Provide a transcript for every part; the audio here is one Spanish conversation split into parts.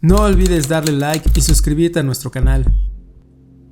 No olvides darle like y suscribirte a nuestro canal.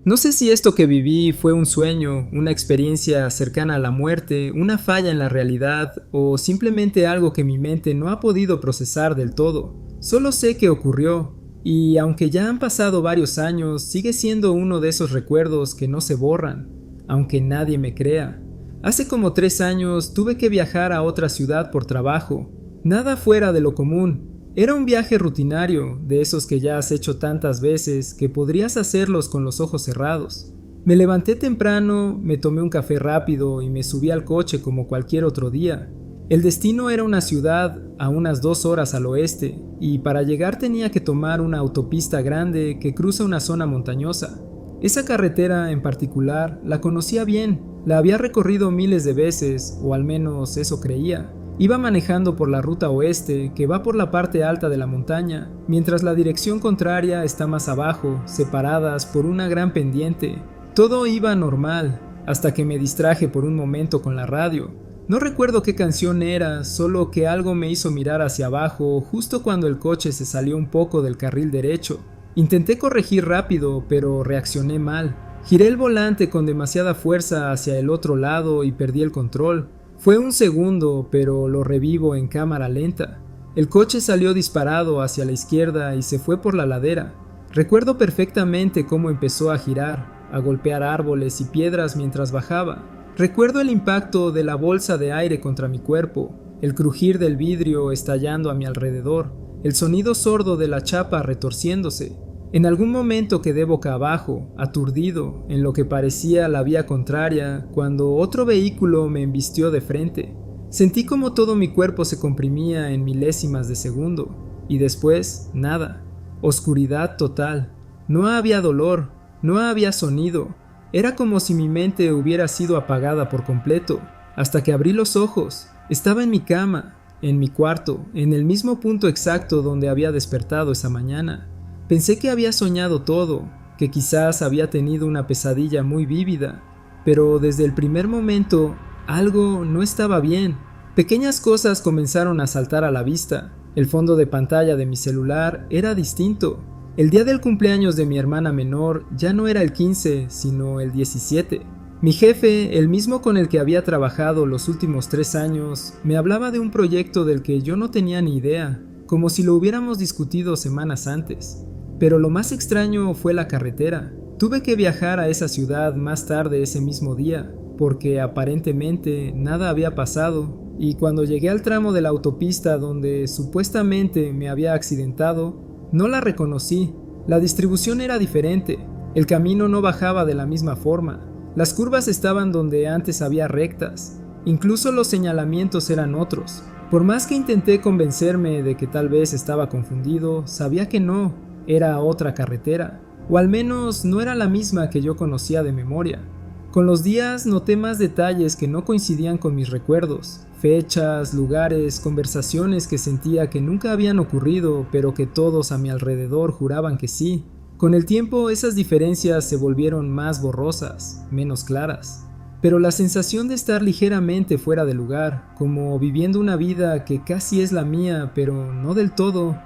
No sé si esto que viví fue un sueño, una experiencia cercana a la muerte, una falla en la realidad o simplemente algo que mi mente no ha podido procesar del todo. Solo sé que ocurrió y aunque ya han pasado varios años, sigue siendo uno de esos recuerdos que no se borran, aunque nadie me crea. Hace como 3 años tuve que viajar a otra ciudad por trabajo, nada fuera de lo común. Era un viaje rutinario, de esos que ya has hecho tantas veces que podrías hacerlos con los ojos cerrados. Me levanté temprano, me tomé un café rápido y me subí al coche como cualquier otro día. El destino era una ciudad a unas 2 horas al oeste, y para llegar tenía que tomar una autopista grande que cruza una zona montañosa. Esa carretera en particular la conocía bien, la había recorrido miles de veces, o al menos eso creía. Iba manejando por la ruta oeste, que va por la parte alta de la montaña, mientras la dirección contraria está más abajo, separadas por una gran pendiente. Todo iba normal, hasta que me distraje por un momento con la radio. No recuerdo qué canción era, solo que algo me hizo mirar hacia abajo justo cuando el coche se salió un poco del carril derecho. Intenté corregir rápido, pero reaccioné mal. Giré el volante con demasiada fuerza hacia el otro lado y perdí el control. Fue un segundo, pero lo revivo en cámara lenta. El coche salió disparado hacia la izquierda y se fue por la ladera. Recuerdo perfectamente cómo empezó a girar, a golpear árboles y piedras mientras bajaba. Recuerdo el impacto de la bolsa de aire contra mi cuerpo, el crujir del vidrio estallando a mi alrededor, el sonido sordo de la chapa retorciéndose. En algún momento quedé boca abajo, aturdido, en lo que parecía la vía contraria, cuando otro vehículo me embistió de frente. Sentí como todo mi cuerpo se comprimía en milésimas de segundo, y después, nada. Oscuridad total. No había dolor, no había sonido. Era como si mi mente hubiera sido apagada por completo, hasta que abrí los ojos. Estaba en mi cama, en mi cuarto, en el mismo punto exacto donde había despertado esa mañana. Pensé que había soñado todo, que quizás había tenido una pesadilla muy vívida, pero desde el primer momento algo no estaba bien. Pequeñas cosas comenzaron a saltar a la vista. El fondo de pantalla de mi celular era distinto. El día del cumpleaños de mi hermana menor ya no era el 15, sino el 17. Mi jefe, el mismo con el que había trabajado los últimos 3 años, me hablaba de un proyecto del que yo no tenía ni idea, como si lo hubiéramos discutido semanas antes. Pero lo más extraño fue la carretera. Tuve que viajar a esa ciudad más tarde ese mismo día, porque aparentemente nada había pasado, y cuando llegué al tramo de la autopista donde supuestamente me había accidentado, no la reconocí. La distribución era diferente, el camino no bajaba de la misma forma, las curvas estaban donde antes había rectas, incluso los señalamientos eran otros. Por más que intenté convencerme de que tal vez estaba confundido, sabía que no. Era otra carretera, o al menos no era la misma que yo conocía de memoria. Con los días noté más detalles que no coincidían con mis recuerdos, fechas, lugares, conversaciones que sentía que nunca habían ocurrido, pero que todos a mi alrededor juraban que sí. Con el tiempo esas diferencias se volvieron más borrosas, menos claras. Pero la sensación de estar ligeramente fuera de lugar, como viviendo una vida que casi es la mía, pero no del todo,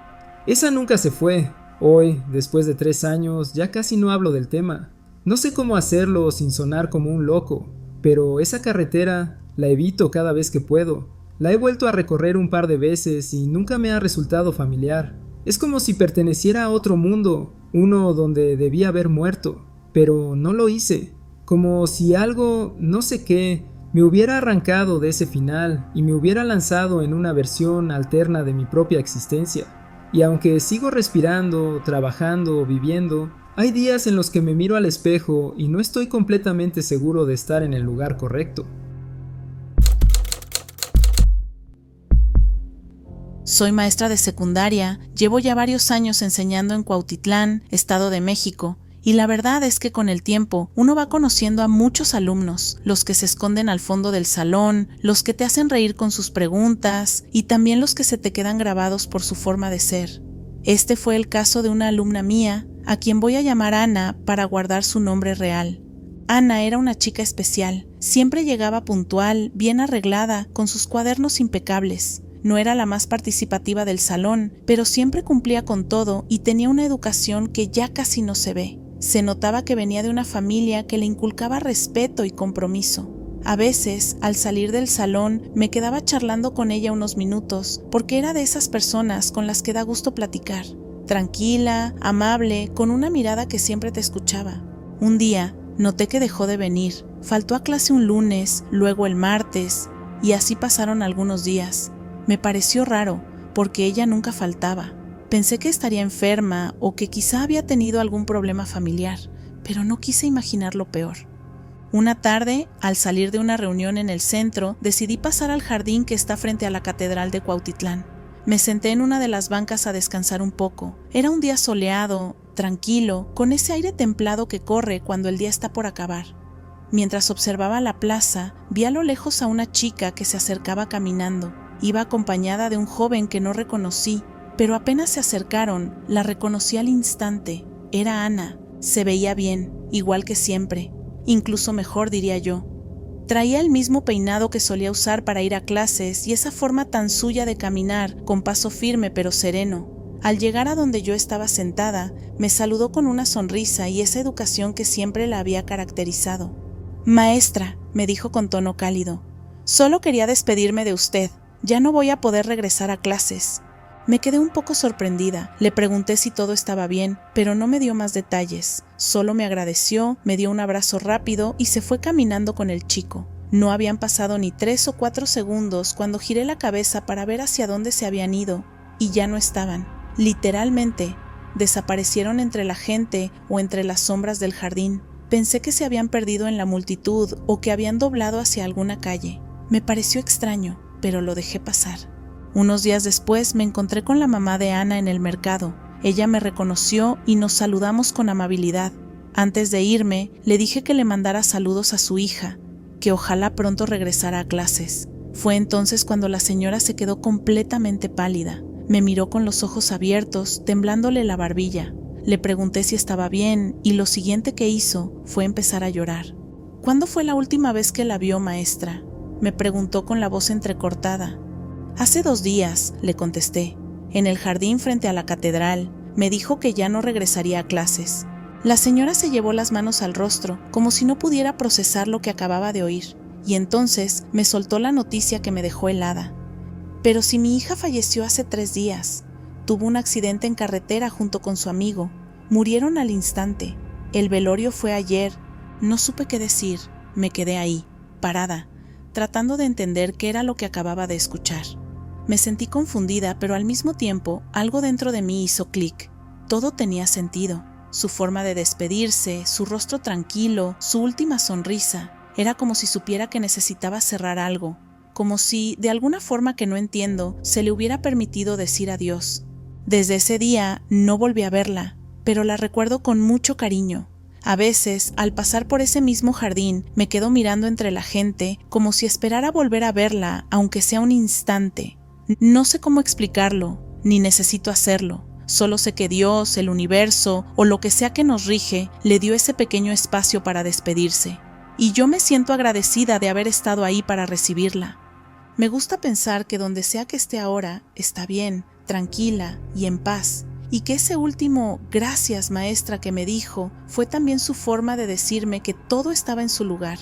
esa nunca se fue. Hoy, después de 3 años, ya casi no hablo del tema. No sé cómo hacerlo sin sonar como un loco, pero esa carretera la evito cada vez que puedo. La he vuelto a recorrer un par de veces y nunca me ha resultado familiar. Es como si perteneciera a otro mundo, uno donde debía haber muerto, pero no lo hice. Como si algo, no sé qué, me hubiera arrancado de ese final y me hubiera lanzado en una versión alterna de mi propia existencia. Y aunque sigo respirando, trabajando, viviendo, hay días en los que me miro al espejo y no estoy completamente seguro de estar en el lugar correcto. Soy maestra de secundaria, llevo ya varios años enseñando en Cuautitlán, Estado de México, y la verdad es que con el tiempo uno va conociendo a muchos alumnos, los que se esconden al fondo del salón, los que te hacen reír con sus preguntas y también los que se te quedan grabados por su forma de ser. Este fue el caso de una alumna mía, a quien voy a llamar Ana para guardar su nombre real. Ana era una chica especial, siempre llegaba puntual, bien arreglada, con sus cuadernos impecables. No era la más participativa del salón, pero siempre cumplía con todo y tenía una educación que ya casi no se ve. Se notaba que venía de una familia que le inculcaba respeto y compromiso. A veces, al salir del salón, me quedaba charlando con ella unos minutos, porque era de esas personas con las que da gusto platicar. Tranquila, amable, con una mirada que siempre te escuchaba. Un día, noté que dejó de venir. Faltó a clase un lunes, luego el martes, y así pasaron algunos días. Me pareció raro, porque ella nunca faltaba. Pensé que estaría enferma o que quizá había tenido algún problema familiar, pero no quise imaginar lo peor. Una tarde, al salir de una reunión en el centro, decidí pasar al jardín que está frente a la Catedral de Cuautitlán. Me senté en una de las bancas a descansar un poco. Era un día soleado, tranquilo, con ese aire templado que corre cuando el día está por acabar. Mientras observaba la plaza, vi a lo lejos a una chica que se acercaba caminando. Iba acompañada de un joven que no reconocí, pero apenas se acercaron, la reconocí al instante. Era Ana. Se veía bien, igual que siempre. Incluso mejor, diría yo. Traía el mismo peinado que solía usar para ir a clases y esa forma tan suya de caminar, con paso firme pero sereno. Al llegar a donde yo estaba sentada, me saludó con una sonrisa y esa educación que siempre la había caracterizado. «Maestra», me dijo con tono cálido, «solo quería despedirme de usted. Ya no voy a poder regresar a clases». Me quedé un poco sorprendida. Le pregunté si todo estaba bien, pero no me dio más detalles. Solo me agradeció, me dio un abrazo rápido y se fue caminando con el chico. No habían pasado ni 3 o 4 segundos cuando giré la cabeza para ver hacia dónde se habían ido, y ya no estaban. Literalmente, desaparecieron entre la gente o entre las sombras del jardín. Pensé que se habían perdido en la multitud o que habían doblado hacia alguna calle. Me pareció extraño, pero lo dejé pasar. Unos días después me encontré con la mamá de Ana en el mercado. Ella me reconoció y nos saludamos con amabilidad. Antes de irme, le dije que le mandara saludos a su hija, que ojalá pronto regresara a clases. Fue entonces cuando la señora se quedó completamente pálida. Me miró con los ojos abiertos, temblándole la barbilla. Le pregunté si estaba bien y lo siguiente que hizo fue empezar a llorar. «¿Cuándo fue la última vez que la vio, maestra?», me preguntó con la voz entrecortada. «Hace 2 días», le contesté, «en el jardín frente a la catedral. Me dijo que ya no regresaría a clases». La señora se llevó las manos al rostro, como si no pudiera procesar lo que acababa de oír, y entonces me soltó la noticia que me dejó helada. «Pero si mi hija falleció hace 3 días. Tuvo un accidente en carretera junto con su amigo. Murieron al instante. El velorio fue ayer». No supe qué decir. Me quedé ahí, parada, tratando de entender qué era lo que acababa de escuchar. Me sentí confundida, pero al mismo tiempo algo dentro de mí hizo clic. Todo tenía sentido. Su forma de despedirse, su rostro tranquilo, su última sonrisa. Era como si supiera que necesitaba cerrar algo, como si, de alguna forma que no entiendo, se le hubiera permitido decir adiós. Desde ese día no volví a verla, pero la recuerdo con mucho cariño. A veces, al pasar por ese mismo jardín, me quedo mirando entre la gente como si esperara volver a verla, aunque sea un instante. No sé cómo explicarlo, ni necesito hacerlo. Solo sé que Dios, el universo, o lo que sea que nos rige, le dio ese pequeño espacio para despedirse. Y yo me siento agradecida de haber estado ahí para recibirla. Me gusta pensar que donde sea que esté ahora, está bien, tranquila y en paz. Y que ese último «gracias, maestra» que me dijo fue también su forma de decirme que todo estaba en su lugar.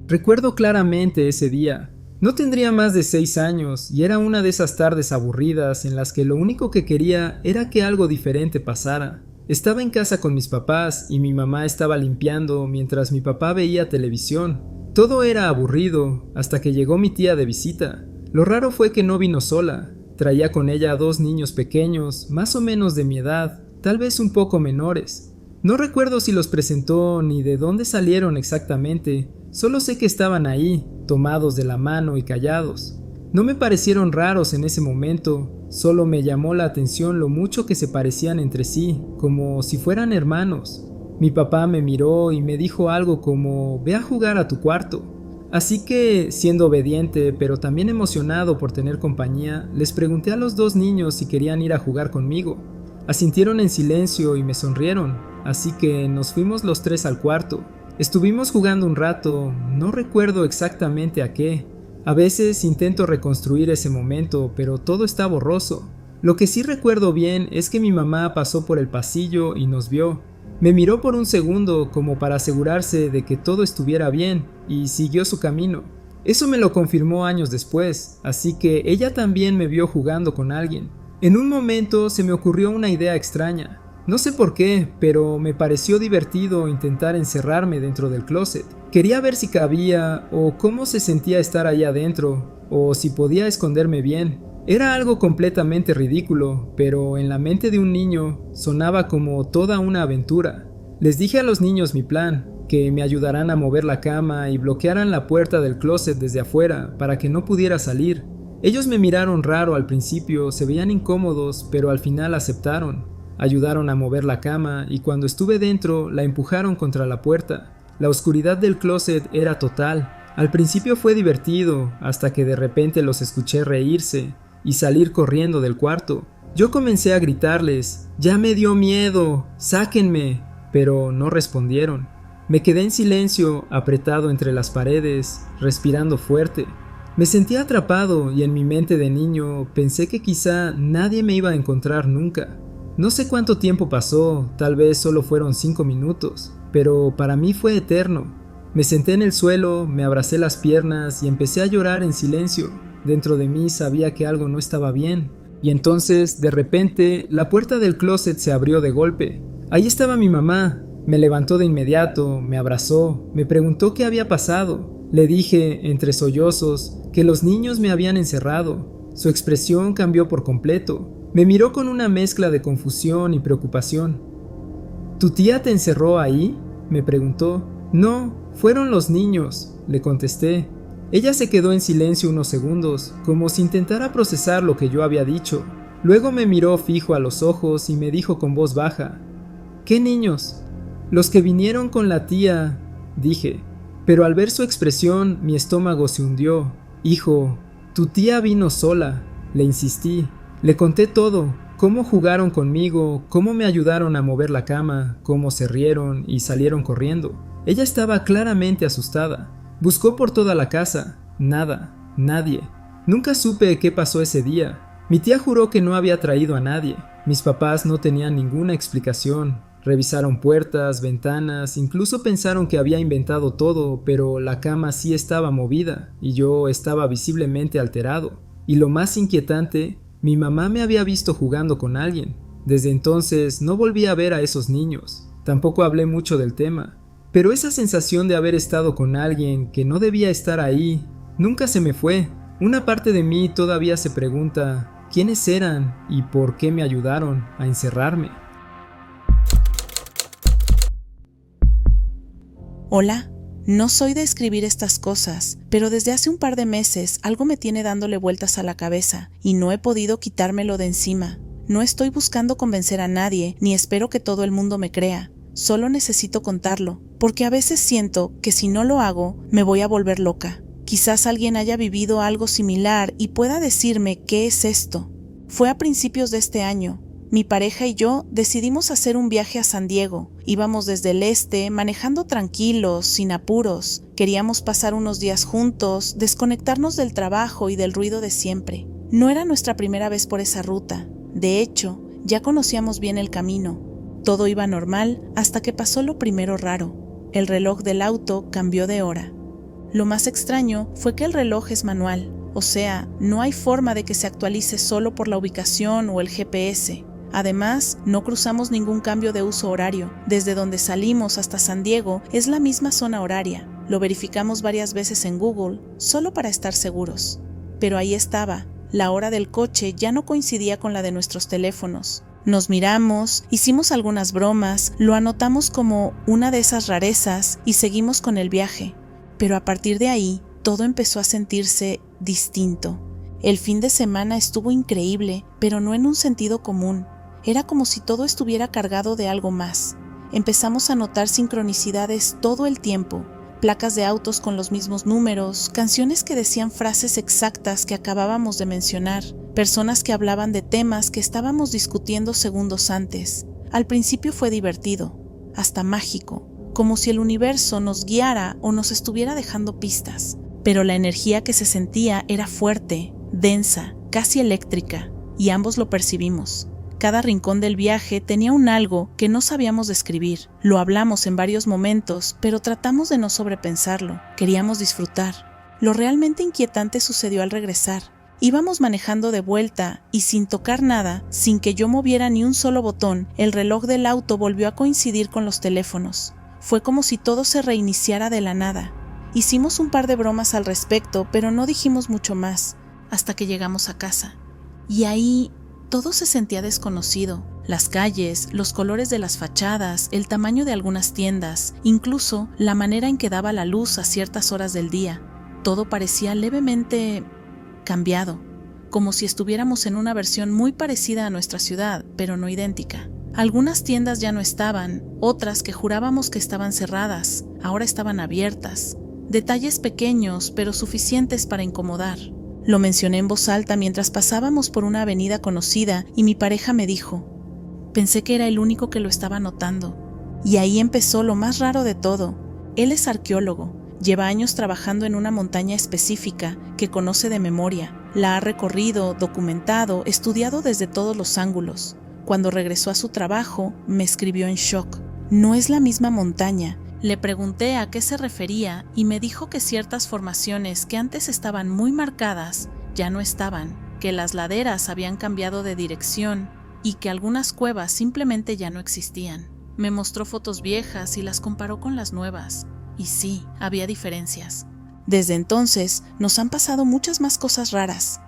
Recuerdo claramente ese día. No tendría más de 6 años y era una de esas tardes aburridas en las que lo único que quería era que algo diferente pasara. Estaba en casa con mis papás y mi mamá estaba limpiando mientras mi papá veía televisión. Todo era aburrido hasta que llegó mi tía de visita. Lo raro fue que no vino sola. Traía con ella a 2 niños pequeños, más o menos de mi edad, tal vez un poco menores. No recuerdo si los presentó ni de dónde salieron exactamente, solo sé que estaban ahí, tomados de la mano y callados. No me parecieron raros en ese momento, solo me llamó la atención lo mucho que se parecían entre sí, como si fueran hermanos. Mi papá me miró y me dijo algo como «ve a jugar a tu cuarto». Así que, siendo obediente pero también emocionado por tener compañía, les pregunté a los 2 niños si querían ir a jugar conmigo. Asintieron en silencio y me sonrieron, así que nos fuimos los 3 al cuarto. Estuvimos jugando un rato, no recuerdo exactamente a qué. A veces intento reconstruir ese momento, pero todo está borroso. Lo que sí recuerdo bien es que mi mamá pasó por el pasillo y nos vio. Me miró por un segundo como para asegurarse de que todo estuviera bien y siguió su camino. Eso me lo confirmó años después, así que ella también me vio jugando con alguien. En un momento se me ocurrió una idea extraña. No sé por qué, pero me pareció divertido intentar encerrarme dentro del closet. Quería ver si cabía o cómo se sentía estar ahí adentro, o si podía esconderme bien. Era algo completamente ridículo, pero en la mente de un niño sonaba como toda una aventura. Les dije a los niños mi plan, que me ayudaran a mover la cama y bloquearan la puerta del closet desde afuera para que no pudiera salir. Ellos me miraron raro al principio, se veían incómodos, pero al final aceptaron. Ayudaron a mover la cama y cuando estuve dentro la empujaron contra la puerta. La oscuridad del closet era total. Al principio fue divertido, hasta que de repente los escuché reírse y salir corriendo del cuarto. Yo comencé a gritarles, «¡Ya me dio miedo! ¡Sáquenme!», pero no respondieron. Me quedé en silencio, apretado entre las paredes, respirando fuerte. Me sentía atrapado y en mi mente de niño pensé que quizá nadie me iba a encontrar nunca. No sé cuánto tiempo pasó, tal vez solo fueron 5 minutos, pero para mí fue eterno. Me senté en el suelo, me abracé las piernas y empecé a llorar en silencio. Dentro de mí sabía que algo no estaba bien. Y entonces, de repente, la puerta del closet se abrió de golpe. Ahí estaba mi mamá. Me levantó de inmediato, me abrazó, me preguntó qué había pasado. Le dije, entre sollozos, que los niños me habían encerrado. Su expresión cambió por completo. Me miró con una mezcla de confusión y preocupación. ¿Tu tía te encerró ahí?, me preguntó. No, fueron los niños, le contesté. Ella se quedó en silencio unos segundos, como si intentara procesar lo que yo había dicho. Luego me miró fijo a los ojos y me dijo con voz baja, ¿qué niños? Los que vinieron con la tía, dije. Pero al ver su expresión, mi estómago se hundió. Hijo, tu tía vino sola, le insistí. Le conté todo, cómo jugaron conmigo, cómo me ayudaron a mover la cama, cómo se rieron y salieron corriendo. Ella estaba claramente asustada. Buscó por toda la casa. Nada, nadie. Nunca supe qué pasó ese día. Mi tía juró que no había traído a nadie. Mis papás no tenían ninguna explicación. Revisaron puertas, ventanas, incluso pensaron que había inventado todo, pero la cama sí estaba movida y yo estaba visiblemente alterado. Y lo más inquietante, mi mamá me había visto jugando con alguien. Desde entonces no volví a ver a esos niños. Tampoco hablé mucho del tema. Pero esa sensación de haber estado con alguien que no debía estar ahí, nunca se me fue. Una parte de mí todavía se pregunta, ¿quiénes eran y por qué me ayudaron a encerrarme? Hola, no soy de escribir estas cosas, pero desde hace un par de meses algo me tiene dándole vueltas a la cabeza y no he podido quitármelo de encima. No estoy buscando convencer a nadie, ni espero que todo el mundo me crea. Solo necesito contarlo, porque a veces siento que si no lo hago, me voy a volver loca. Quizás alguien haya vivido algo similar y pueda decirme qué es esto. Fue a principios de este año. Mi pareja y yo decidimos hacer un viaje a San Diego. Íbamos desde el este, manejando tranquilos, sin apuros. Queríamos pasar unos días juntos, desconectarnos del trabajo y del ruido de siempre. No era nuestra primera vez por esa ruta. De hecho, ya conocíamos bien el camino. Todo iba normal hasta que pasó lo primero raro. El reloj del auto cambió de hora. Lo más extraño fue que el reloj es manual, o sea, no hay forma de que se actualice solo por la ubicación o el GPS. Además, no cruzamos ningún cambio de uso horario. Desde donde salimos hasta San Diego es la misma zona horaria. Lo verificamos varias veces en Google, solo para estar seguros. Pero ahí estaba, la hora del coche ya no coincidía con la de nuestros teléfonos. Nos miramos, hicimos algunas bromas, lo anotamos como una de esas rarezas y seguimos con el viaje. Pero a partir de ahí, todo empezó a sentirse distinto. El fin de semana estuvo increíble, pero no en un sentido común. Era como si todo estuviera cargado de algo más. Empezamos a notar sincronicidades todo el tiempo, placas de autos con los mismos números, canciones que decían frases exactas que acabábamos de mencionar, personas que hablaban de temas que estábamos discutiendo segundos antes. Al principio fue divertido, hasta mágico. como si el universo nos guiara o nos estuviera dejando pistas. Pero la energía que se sentía era fuerte, densa, casi eléctrica, y ambos lo percibimos. Cada rincón del viaje tenía un algo que no sabíamos describir. Lo hablamos en varios momentos, pero tratamos de no sobrepensarlo. Queríamos disfrutar. Lo realmente inquietante sucedió al regresar. Íbamos manejando de vuelta y sin tocar nada, sin que yo moviera ni un solo botón, el reloj del auto volvió a coincidir con los teléfonos. Fue como si todo se reiniciara de la nada. Hicimos un par de bromas al respecto, pero no dijimos mucho más, hasta que llegamos a casa. Y ahí todo se sentía desconocido. Las calles, los colores de las fachadas, el tamaño de algunas tiendas, incluso la manera en que daba la luz a ciertas horas del día. Todo parecía levemente cambiado, como si estuviéramos en una versión muy parecida a nuestra ciudad, pero no idéntica. Algunas tiendas ya no estaban, otras que jurábamos que estaban cerradas, ahora estaban abiertas. Detalles pequeños, pero suficientes para incomodar. Lo mencioné en voz alta mientras pasábamos por una avenida conocida y mi pareja me dijo: pensé que era el único que lo estaba notando. Y ahí empezó lo más raro de todo. Él es arqueólogo, lleva años trabajando en una montaña específica que conoce de memoria. La ha recorrido, documentado, estudiado desde todos los ángulos. Cuando regresó a su trabajo, me escribió en shock: no es la misma montaña. Le pregunté a qué se refería y me dijo que ciertas formaciones que antes estaban muy marcadas ya no estaban, que las laderas habían cambiado de dirección y que algunas cuevas simplemente ya no existían. Me mostró fotos viejas y las comparó con las nuevas, y sí, había diferencias. Desde entonces nos han pasado muchas más cosas raras.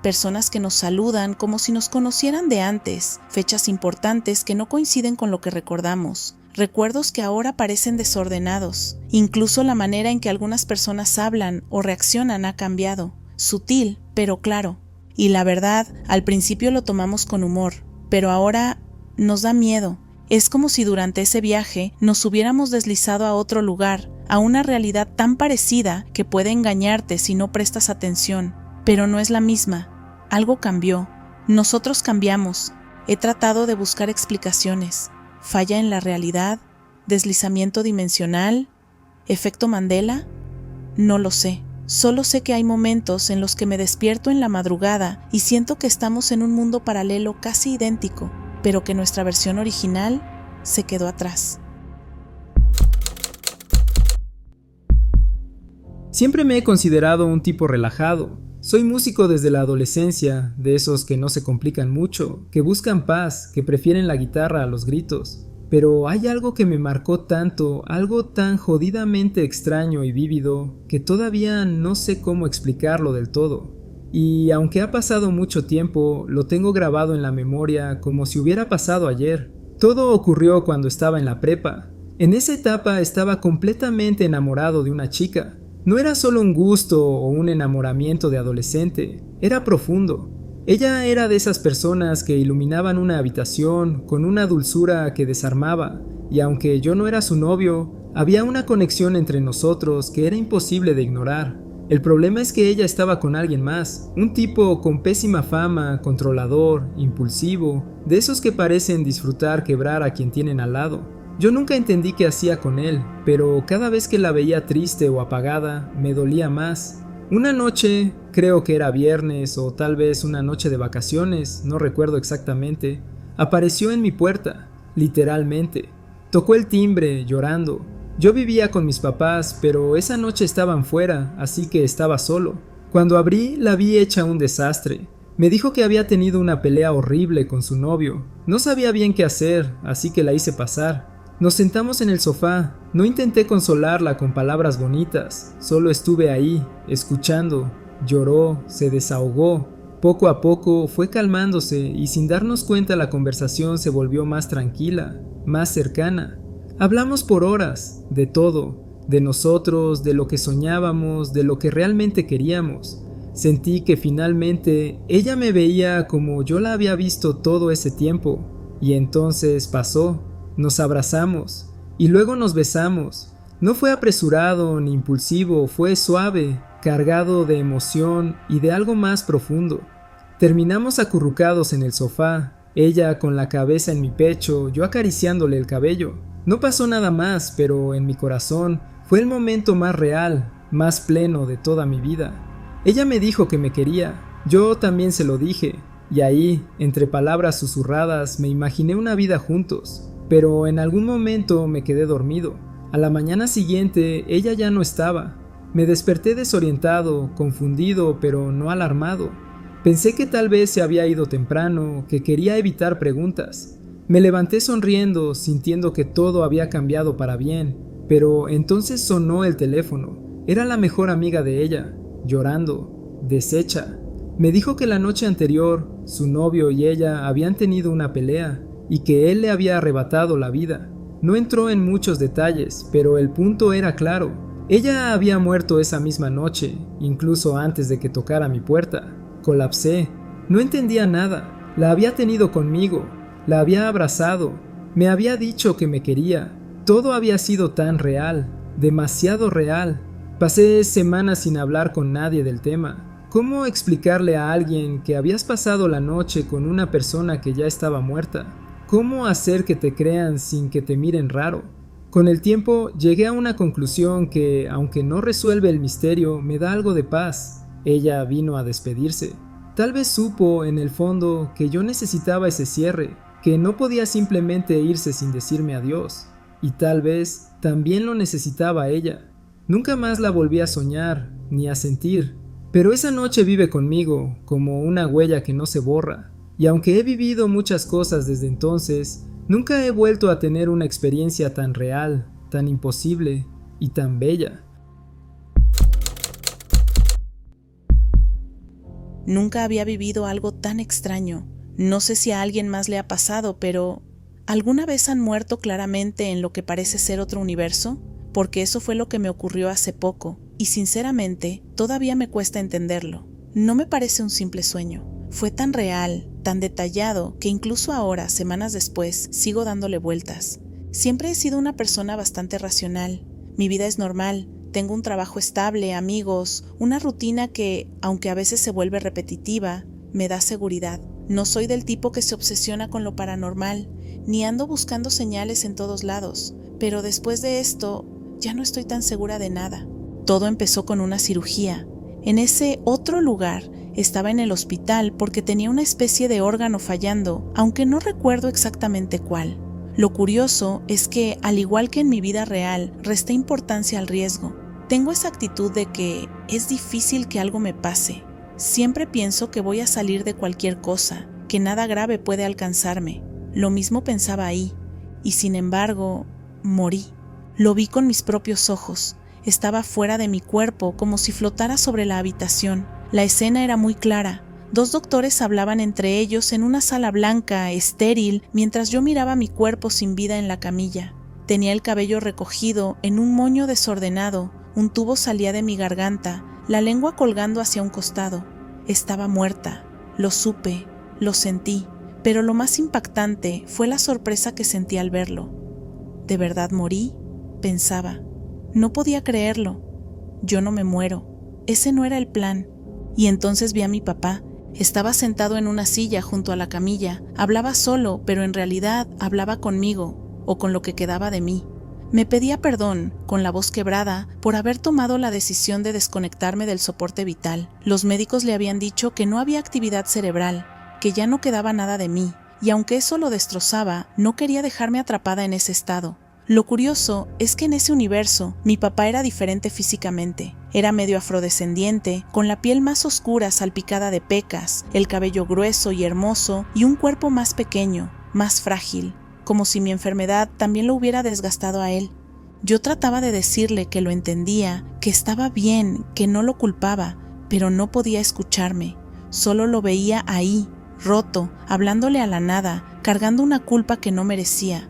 Personas que nos saludan como si nos conocieran de antes, fechas importantes que no coinciden con lo que recordamos. Recuerdos que ahora parecen desordenados. Incluso la manera en que algunas personas hablan o reaccionan ha cambiado. Sutil, pero claro. Y la verdad, al principio lo tomamos con humor, pero ahora nos da miedo. Es como si durante ese viaje nos hubiéramos deslizado a otro lugar, a una realidad tan parecida que puede engañarte si no prestas atención. Pero no es la misma. Algo cambió. Nosotros cambiamos. He tratado de buscar explicaciones. ¿Falla en la realidad? ¿Deslizamiento dimensional? ¿Efecto Mandela? No lo sé. Solo sé que hay momentos en los que me despierto en la madrugada y siento que estamos en un mundo paralelo casi idéntico, pero que nuestra versión original se quedó atrás. Siempre me he considerado un tipo relajado. Soy músico desde la adolescencia, de esos que no se complican mucho, que buscan paz, que prefieren la guitarra a los gritos. Pero hay algo que me marcó tanto, algo tan jodidamente extraño y vívido, que todavía no sé cómo explicarlo del todo. Y aunque ha pasado mucho tiempo, lo tengo grabado en la memoria como si hubiera pasado ayer. Todo ocurrió cuando estaba en la prepa. En esa etapa estaba completamente enamorado de una chica. No era solo un gusto o un enamoramiento de adolescente, era profundo. Ella era de esas personas que iluminaban una habitación con una dulzura que desarmaba, y aunque yo no era su novio, había una conexión entre nosotros que era imposible de ignorar. El problema es que ella estaba con alguien más, un tipo con pésima fama, controlador, impulsivo, de esos que parecen disfrutar quebrar a quien tienen al lado. Yo nunca entendí qué hacía con él, pero cada vez que la veía triste o apagada, me dolía más. Una noche, creo que era viernes o tal vez una noche de vacaciones, no recuerdo exactamente, apareció en mi puerta, literalmente. Tocó el timbre, llorando. Yo vivía con mis papás, pero esa noche estaban fuera, así que estaba solo. Cuando abrí, la vi hecha un desastre. Me dijo que había tenido una pelea horrible con su novio. No sabía bien qué hacer, así que la hice pasar. Nos sentamos en el sofá. No intenté consolarla con palabras bonitas, solo estuve ahí, escuchando. Lloró, se desahogó. Poco a poco fue calmándose y sin darnos cuenta la conversación se volvió más tranquila, más cercana. Hablamos por horas, de todo, de nosotros, de lo que soñábamos, de lo que realmente queríamos. Sentí que finalmente ella me veía como yo la había visto todo ese tiempo. Y entonces pasó. Nos abrazamos y luego nos besamos. No fue apresurado ni impulsivo, fue suave, cargado de emoción y de algo más profundo. Terminamos acurrucados en el sofá, ella con la cabeza en mi pecho, yo acariciándole el cabello. No pasó nada más, pero en mi corazón fue el momento más real, más pleno de toda mi vida. Ella me dijo que me quería, yo también se lo dije, y ahí, entre palabras susurradas, me imaginé una vida juntos, pero en algún momento me quedé dormido. A la mañana siguiente, ella ya no estaba. Me desperté desorientado, confundido, pero no alarmado. Pensé que tal vez se había ido temprano, que quería evitar preguntas. Me levanté sonriendo, sintiendo que todo había cambiado para bien, pero entonces sonó el teléfono. Era la mejor amiga de ella, llorando, deshecha. Me dijo que la noche anterior, su novio y ella habían tenido una pelea, y que él le había arrebatado la vida. No entró en muchos detalles, pero el punto era claro. Ella había muerto esa misma noche, incluso antes de que tocara mi puerta. Colapsé. No entendía nada. La había tenido conmigo. La había abrazado, me había dicho que me quería. Todo había sido tan real, demasiado real. Pasé semanas sin hablar con nadie del tema. ¿Cómo explicarle a alguien que habías pasado la noche con una persona que ya estaba muerta? ¿Cómo hacer que te crean sin que te miren raro? Con el tiempo llegué a una conclusión que, aunque no resuelve el misterio, me da algo de paz. Ella vino a despedirse. Tal vez supo, en el fondo, que yo necesitaba ese cierre, que no podía simplemente irse sin decirme adiós, y tal vez también lo necesitaba ella. Nunca más la volví a soñar, ni a sentir, pero esa noche vive conmigo, como una huella que no se borra, y aunque he vivido muchas cosas desde entonces, nunca he vuelto a tener una experiencia tan real, tan imposible y tan bella. Nunca había vivido algo tan extraño. No sé si a alguien más le ha pasado, pero ¿alguna vez han muerto claramente en lo que parece ser otro universo? Porque eso fue lo que me ocurrió hace poco, y sinceramente, todavía me cuesta entenderlo. No me parece un simple sueño. Fue tan real, tan detallado, que incluso ahora, semanas después, sigo dándole vueltas. Siempre he sido una persona bastante racional. Mi vida es normal. Tengo un trabajo estable, amigos, una rutina que, aunque a veces se vuelve repetitiva, me da seguridad. No soy del tipo que se obsesiona con lo paranormal, ni ando buscando señales en todos lados, pero después de esto ya no estoy tan segura de nada. Todo empezó con una cirugía. En ese otro lugar estaba en el hospital porque tenía una especie de órgano fallando, aunque no recuerdo exactamente cuál. Lo curioso es que, al igual que en mi vida real, resté importancia al riesgo. Tengo esa actitud de que es difícil que algo me pase. Siempre pienso que voy a salir de cualquier cosa, que nada grave puede alcanzarme. Lo mismo pensaba ahí, y sin embargo, morí. Lo vi con mis propios ojos. Estaba fuera de mi cuerpo, como si flotara sobre la habitación. La escena era muy clara. 2 doctores hablaban entre ellos en una sala blanca, estéril, mientras yo miraba mi cuerpo sin vida en la camilla. Tenía el cabello recogido en un moño desordenado, un tubo salía de mi garganta, la lengua colgando hacia un costado. Estaba muerta. Lo supe, lo sentí, pero lo más impactante fue la sorpresa que sentí al verlo. ¿De verdad morí?, pensaba. No podía creerlo. Yo no me muero. Ese no era el plan. Y entonces vi a mi papá. Estaba sentado en una silla junto a la camilla. Hablaba solo, pero en realidad hablaba conmigo, o con lo que quedaba de mí. Me pedía perdón, con la voz quebrada, por haber tomado la decisión de desconectarme del soporte vital. Los médicos le habían dicho que no había actividad cerebral, que ya no quedaba nada de mí, y aunque eso lo destrozaba, no quería dejarme atrapada en ese estado. Lo curioso es que en ese universo, mi papá era diferente físicamente. Era medio afrodescendiente, con la piel más oscura salpicada de pecas, el cabello grueso y hermoso, y un cuerpo más pequeño, más frágil, como si mi enfermedad también lo hubiera desgastado a él. Yo trataba de decirle que lo entendía, que estaba bien, que no lo culpaba, pero no podía escucharme. Solo lo veía ahí, roto, hablándole a la nada, cargando una culpa que no merecía.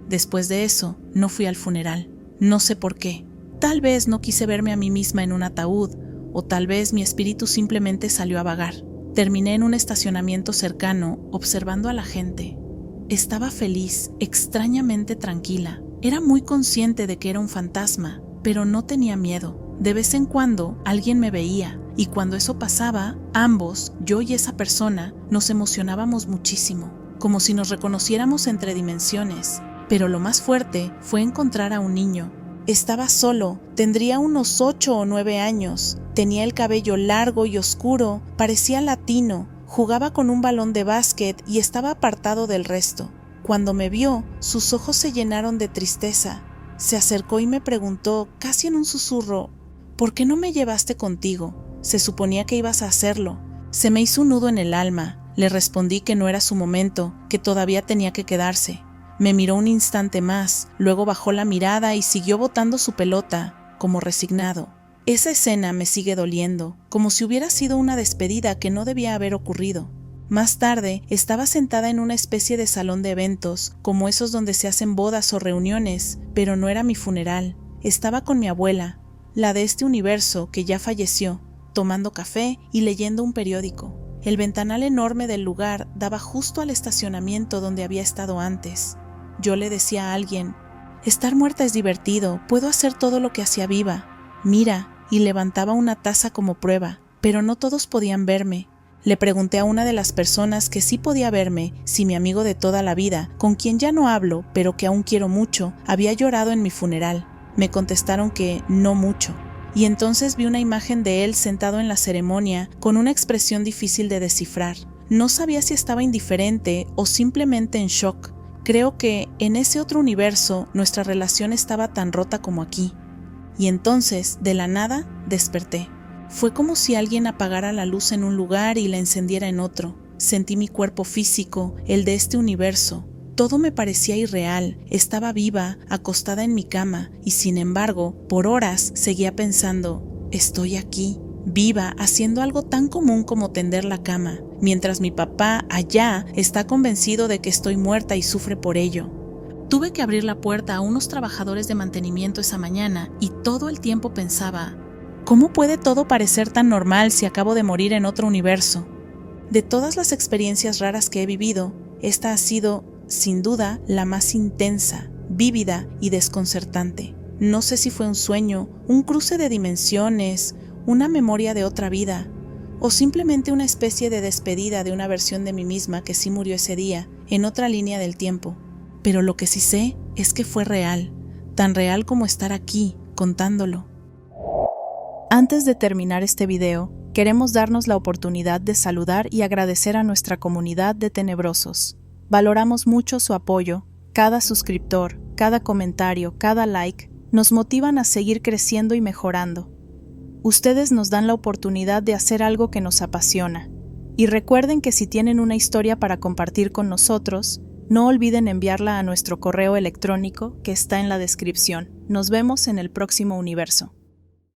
Después de eso, no fui al funeral. No sé por qué. Tal vez no quise verme a mí misma en un ataúd, o tal vez mi espíritu simplemente salió a vagar. Terminé en un estacionamiento cercano, observando a la gente. Estaba feliz, extrañamente tranquila. Era muy consciente de que era un fantasma, pero no tenía miedo. De vez en cuando, alguien me veía, y cuando eso pasaba, ambos, yo y esa persona, nos emocionábamos muchísimo, como si nos reconociéramos entre dimensiones. Pero lo más fuerte fue encontrar a un niño. Estaba solo, tendría unos 8 o 9 años, tenía el cabello largo y oscuro, parecía latino, jugaba con un balón de básquet y estaba apartado del resto. Cuando me vio, sus ojos se llenaron de tristeza. Se acercó y me preguntó, casi en un susurro, ¿por qué no me llevaste contigo? Se suponía que ibas a hacerlo. Se me hizo un nudo en el alma. Le respondí que no era su momento, que todavía tenía que quedarse. Me miró un instante más, luego bajó la mirada y siguió botando su pelota, como resignado. Esa escena me sigue doliendo, como si hubiera sido una despedida que no debía haber ocurrido. Más tarde, estaba sentada en una especie de salón de eventos, como esos donde se hacen bodas o reuniones, pero no era mi funeral. Estaba con mi abuela, la de este universo que ya falleció, tomando café y leyendo un periódico. El ventanal enorme del lugar daba justo al estacionamiento donde había estado antes. Yo le decía a alguien, estar muerta es divertido, puedo hacer todo lo que hacía viva. Mira, y levantaba una taza como prueba, pero no todos podían verme. Le pregunté a una de las personas que sí podía verme si mi amigo de toda la vida, con quien ya no hablo, pero que aún quiero mucho, había llorado en mi funeral. Me contestaron que no mucho. Y entonces vi una imagen de él sentado en la ceremonia con una expresión difícil de descifrar. No sabía si estaba indiferente o simplemente en shock. Creo que en ese otro universo nuestra relación estaba tan rota como aquí. Y entonces, de la nada, desperté. Fue como si alguien apagara la luz en un lugar y la encendiera en otro. Sentí mi cuerpo físico, el de este universo. Todo me parecía irreal, estaba viva, acostada en mi cama, y sin embargo, por horas seguía pensando, estoy aquí, viva, haciendo algo tan común como tender la cama, mientras mi papá, allá, está convencido de que estoy muerta y sufre por ello. Tuve que abrir la puerta a unos trabajadores de mantenimiento esa mañana, y todo el tiempo pensaba, ¿cómo puede todo parecer tan normal si acabo de morir en otro universo? De todas las experiencias raras que he vivido, esta ha sido, sin duda, la más intensa, vívida y desconcertante. No sé si fue un sueño, un cruce de dimensiones, una memoria de otra vida, o simplemente una especie de despedida de una versión de mí misma que sí murió ese día, en otra línea del tiempo. Pero lo que sí sé es que fue real, tan real como estar aquí, contándolo. Antes de terminar este video, queremos darnos la oportunidad de saludar y agradecer a nuestra comunidad de tenebrosos. Valoramos mucho su apoyo, cada suscriptor, cada comentario, cada like, nos motivan a seguir creciendo y mejorando. Ustedes nos dan la oportunidad de hacer algo que nos apasiona. Y recuerden que si tienen una historia para compartir con nosotros, no olviden enviarla a nuestro correo electrónico que está en la descripción. Nos vemos en el próximo universo.